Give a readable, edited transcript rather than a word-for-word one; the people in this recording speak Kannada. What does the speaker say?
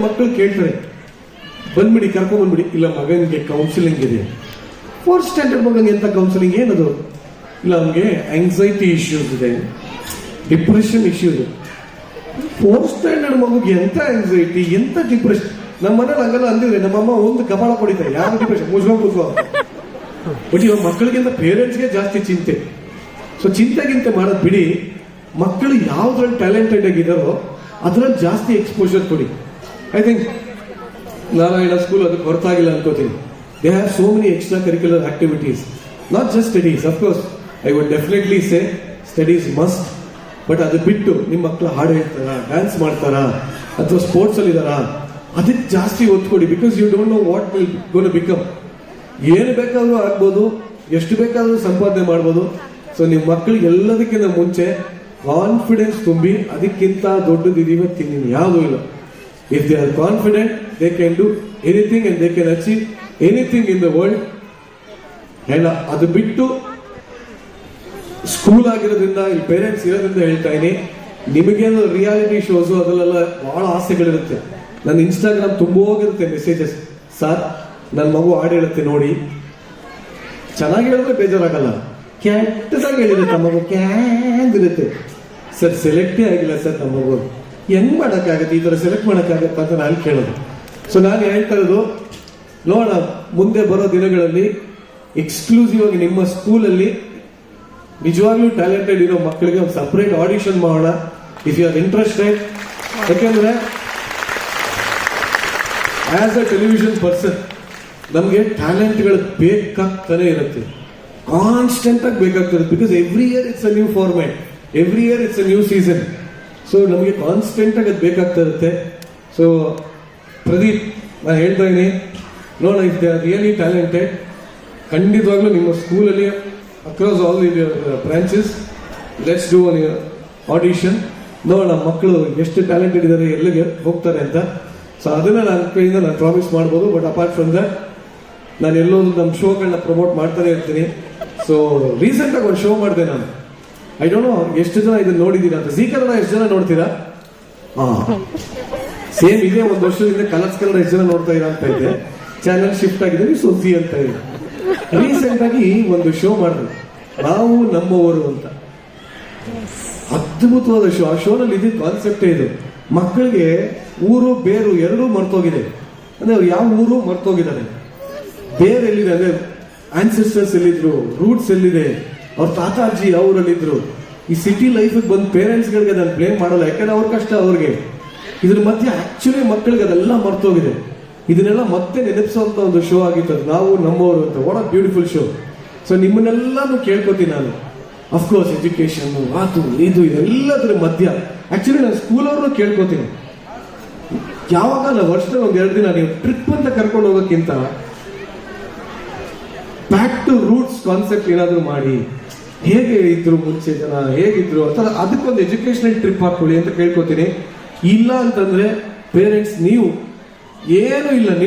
ಮಕ್ಕಳು ಕೇಳ್ತಾರೆ, ಬಂದ್ಬಿಡಿ ಕರ್ಕೊಂಡ್ ಬಂದ್ಬಿಡಿ. ಇಲ್ಲ ಮಗನಿಗೆ ಕೌನ್ಸಿಲಿಂಗ್ ಇದೆ. 4th ಸ್ಟ್ಯಾಂಡರ್ಡ್ ಮಗನಿಗೆ ಎಂತ ಕೌನ್ಸಿಲಿಂಗ್ ಏನದು? ಇಲ್ಲ ಅವನಿಗೆ ಆಂಗ್ಸೈಟಿ ಇಶ್ಯೂಸ್ ಇದೆ, ಡಿಪ್ರೆಷನ್ ಇಶ್ಯೂ ಇದೆ. 4th ಸ್ಟ್ಯಾಂಡರ್ಡ್ ಮಗುಗೆ ಎಂತ ಆಂಗ್ಸೈಟಿ, ಎಂತ ಡಿಪ್ರೆಷನ್? ನಮ್ಮ ಮನೇಲಿ ಹಂಗೆಲ್ಲ ಅಂದಿದ್ರೆ ನಮ್ಮಮ್ಮ ಒಂದು ಕಪಾಳ ಕೊಡಿತಾರೆ, ಯಾವ ಡಿಪ್ರೆಷನ್ ಮುಚ್ಕೋ. ಬಟ್ ಇವಾಗ ಮಕ್ಕಳಿಗಿಂತ ಪೇರೆಂಟ್ಸ್ಗೆ ಜಾಸ್ತಿ ಚಿಂತೆ. ಸೊ ಚಿಂತೆಗಿಂತ ಮಾಡೋದು ಬಿಡಿ, ಮಕ್ಕಳು ಯಾವ್ದ್ರಲ್ಲಿ ಟ್ಯಾಲೆಂಟೆಡ್ ಆಗಿದಾರೋ ಅದ್ರಲ್ಲಿ ಜಾಸ್ತಿ ಎಕ್ಸ್ಪೋಜರ್ ಕೊಡಿ. ಐ ಥಿಂಕ್ ನಾರಾಯಣ ಸ್ಕೂಲ್ ಅದಕ್ಕೆ ಹೊರತಾಗಿಲ್ಲ ಅನ್ಕೋತೀನಿ. They have so many extra curricular activities, not just studies. Of course I would definitely say studies must. But ಅದು ಬಿಟ್ಟು ನಿಮ್ಮ ಮಕ್ಕಳು ಹಾಡು ಹೇಳ್ತಾರಾ, ಡ್ಯಾನ್ಸ್ ಮಾಡ್ತಾರಾ, ಅಥವಾ ಸ್ಪೋರ್ಟ್ಸ್ ಅಲ್ಲಿ ಇದಾರಾ, ಅದಕ್ಕೆ ಜಾಸ್ತಿ ಒತ್ತು ಕೊಡಿ. Because you don't know what will gone become. ಏನು ಬೇಕಾದ್ರೂ ಆಗ್ಬೋದು, ಎಷ್ಟು ಬೇಕಾದ್ರೂ ಸಂಪಾದನೆ ಮಾಡ್ಬೋದು. ಸೊ ನಿಮ್ಮ ಮಕ್ಕಳಿಗೆ ಎಲ್ಲದಕ್ಕಿಂತ ಮುಂಚೆ ಕಾನ್ಫಿಡೆನ್ಸ್ ತುಂಬಿ, ಅದಕ್ಕಿಂತ ದೊಡ್ಡದು ಇವತ್ತಿನ ಯಾವುದೂ ಇಲ್ಲ. If they are confident, they can do anything and they can achieve anything in the world. ಹೇಳ ಅದು ಬಿಟ್ಟು ಸ್ಕೂಲ್ ಆಗಿರೋದ್ರಿಂದ, ಇಲ್ಲಿ ಪೇರೆಂಟ್ಸ್ ಇರೋದ್ರಿಂದ ಹೇಳ್ತಾ ಇದೀನಿ, ನಿಮಗೇನು ರಿಯಾಲಿಟಿ ಶೋಸು ಅದರಲ್ಲೆಲ್ಲ ಬಹಳ ಆಸೆಗಳಿರುತ್ತೆ. ನನ್ನ ಇನ್ಸ್ಟಾಗ್ರಾಮ್ ತುಂಬೋಗಿರುತ್ತೆ ಮೆಸೇಜಸ್. ಸರ್ ನನ್ನ ಮಗು ಹಾಡು ಹೇಳುತ್ತೆ ನೋಡಿ, ಚೆನ್ನಾಗಿ ಹೇಳಿದ್ರೆ ಬೇಜಾರಾಗಲ್ಲ, ಕೆಟ್ಟದಾಗಿ ಹೇಳಿದ್ರೆ ನಮ್ಮ ಮಗು ಕ್ಯಾಂದಿರುತ್ತೆ. ಸರ್ ಸೆಲೆಕ್ಟೇ ಆಗಿಲ್ಲ ಸರ್ ನಮ್ಮ ಮಗು, ಹೆಂಗ್ ಮಾಡೋಕ್ಕಾಗತ್ತೆ, ಈ ತರ ಸೆಲೆಕ್ಟ್ ಮಾಡೋಕ್ಕಾಗತ್ತ ಅಂತ ನಾನು ಕೇಳೋದು. ಸೊ ನಾನು ಹೇಳ್ತಾ ಇರೋದು, ನೋಡೋಣ ಮುಂದೆ ಬರೋ ದಿನಗಳಲ್ಲಿ ಎಕ್ಸ್ಕ್ಲೂಸಿವ್ ಆಗಿ ನಿಮ್ಮ ಸ್ಕೂಲಲ್ಲಿ ನಿಜವಾಗ್ಲೂ ಟ್ಯಾಲೆಂಟೆಡ್ ಇರೋ ಮಕ್ಕಳಿಗೆ ಒಂದು ಸಪರೇಟ್ ಆಡಿಷನ್ ಮಾಡೋಣ, ಇಫ್ ಯು ಆರ್ ಇಂಟ್ರೆಸ್ಟೆಡ್. ಯಾಕೆಂದ್ರೆ ಆಸ್ ಅ ಟೆಲಿವಿಷನ್ ಪರ್ಸನ್ ನಮಗೆ ಟ್ಯಾಲೆಂಟ್ಗಳು ಬೇಕಾಗ್ತಾನೆ ಇರುತ್ತೆ, ಕಾನ್ಸ್ಟೆಂಟ್ ಆಗಿ ಬೇಕಾಗ್ತಿರುತ್ತೆ. Because every year it's a new format, every year it's a new season. So ನಮಗೆ ಕಾನ್ಸ್ಟೆಂಟ್ ಆಗಿ ಅದು ಬೇಕಾಗ್ತಾ ಇರುತ್ತೆ. ಸೊ ಪ್ರದೀಪ್, ನಾನು ಹೇಳ್ತಾ ಇದೀನಿ, ನೋಡೋಣ, if they are really talented, ಖಂಡಿತವಾಗ್ಲೂ ನಿಮ್ಮ ಸ್ಕೂಲಲ್ಲಿ across all the branches let's do one audition. ನೋಡೋಣ ಮಕ್ಕಳು ಎಷ್ಟು ಟ್ಯಾಲೆಂಟೆಡ್ ಇದ್ದಾರೆ, ಎಲ್ಲಿಗೆ ಹೋಗ್ತಾರೆ ಅಂತ. ಸೊ ಅದನ್ನ ನನ್ನ ಕೈಯಿಂದ ನಾನು ಪ್ರಾಮಿಸ್ ಮಾಡ್ಬೋದು. ಬಟ್ ಅಪಾರ್ಟ್ ಫ್ರಮ್ ದಟ್, ನಾನು ಎಲ್ಲೋದು ನಮ್ಮ ಶೋಗಳನ್ನ ಪ್ರಮೋಟ್ ಮಾಡ್ತಾನೆ ಇರ್ತೀನಿ. ಸೊ ರೀಸೆಂಟ್ ಆಗಿ ಒಂದು ಶೋ ಮಾಡಿದೆ ನಾನು. ಐ ಡೋಂಟ್ ನೋ ಎಷ್ಟು ಜನ ಇದನ್ನ ನೋಡಿದ್ದೀರಾ ಅಂತ. ಜೀ ಕನ್ನಡ ಎಷ್ಟು ಜನ ನೋಡ್ತೀರಾ? ಸೇಮ್ ಇದೆ, ಒಂದು ವರ್ಷದಿಂದ ಕಲರ್ಸ್ ಕನ್ನಡ ಎಷ್ಟು ಜನ ನೋಡ್ತಾ ಇರಾ ಅಂತ ಇದೆ. ಚಾನೆಲ್ ಶಿಫ್ಟ್ ಆಗಿದ್ದೀನಿ, ಸೊ ಜಿ ಅಂತ ಇದೆ. ರೀಸೆಂಟ್ ಆಗಿ ಒಂದು ಶೋ ಮಾಡಿದ್ವಿ, ನಾವು ನಮ್ಮವರು ಅಂತ. ಅದ್ಭುತವಾದ ಶೋ. ಆ ಶೋನಲ್ಲಿ ಇದ್ದಿದ್ದ ಕಾನ್ಸೆಪ್ಟೇ ಇದು, ಮಕ್ಕಳಿಗೆ ಊರು ಬೇರು ಎರಡೂ ಮರ್ತೋಗಿದೆ. ಅಂದ್ರೆ ಅವ್ರು ಯಾವ ಊರು ಮರ್ತೋಗಿದ್ದಾರೆ, ಬೇರೆ ಎಲ್ಲಿದೆ ಅಂದ್ರೆ ಆನ್ಸೆಸ್ಟರ್ಸ್ ಎಲ್ಲಿದ್ರು, ರೂಟ್ಸ್ ಎಲ್ಲಿದೆ, ಅವ್ರ ತಾತಾಜಿ ಅವರಲ್ಲಿದ್ರು. ಈ ಸಿಟಿ ಲೈಫ್ ಬಂದು ಪೇರೆಂಟ್ಸ್ ಗಳಿಗೆ ನಾನು ಬ್ಲೇಮ್ ಮಾಡಲ್ಲ, ಯಾಕಂದ್ರೆ ಅವ್ರ ಕಷ್ಟ ಅವ್ರಿಗೆ. ಇದ್ರ ಮಧ್ಯೆ ಆಕ್ಚುಲಿ ಮಕ್ಕಳಿಗೆ ಅದೆಲ್ಲ ಮರ್ತೋಗಿದೆ. ಇದನ್ನೆಲ್ಲ ಮತ್ತೆ ನೆನಪಿಸುವಂತ ಒಂದು ಶೋ ಆಗಿತ್ತು ಅದು, ನಾವು ನಮ್ಮವರು ಅಂತ. What a beautiful show. So ನಿಮ್ಮನ್ನೆಲ್ಲಾನು ಕೇಳ್ಕೊತೀನಿ ನಾನು. ಅಫ್ಕೋರ್ಸ್ ಎಜುಕೇಶನ್, ಅದು ಇದು ಇದೆಲ್ಲದ್ರ ಮಧ್ಯ ಆಕ್ಚುಲಿ ನಾನು ಸ್ಕೂಲ್ ಅವ್ರನ್ನ ಕೇಳ್ಕೊತೀನಿ, ಯಾವಾಗ ವರ್ಷದಲ್ಲಿ ಒಂದ್ 2 ದಿನ ನೀವು ಟ್ರಿಪ್ ಅಂತ ಕರ್ಕೊಂಡು ಹೋಗೋಕ್ಕಿಂತ ಬ್ಯಾಕ್ ಟು ರೂಟ್ಸ್ ಕಾನ್ಸೆಪ್ಟ್ ಏನಾದ್ರು ಮಾಡಿ, ಹೇಗೆ ಇದ್ರು ಮುಂಚೆ ಜನ, ಹೇಗಿದ್ರು ಅಂತ ಅದಕ್ಕೊಂದು ಎಜುಕೇಶನಲ್ ಟ್ರಿಪ್ ಹಾಕೊಳ್ಳಿ ಅಂತ ಕೇಳ್ಕೊತೀನಿ. ಇಲ್ಲ ಅಂತಂದ್ರೆ ಪೇರೆಂಟ್ಸ್ ನೀವು ಏನು ಇಲ್ಲ, ನಿಮ್ಮ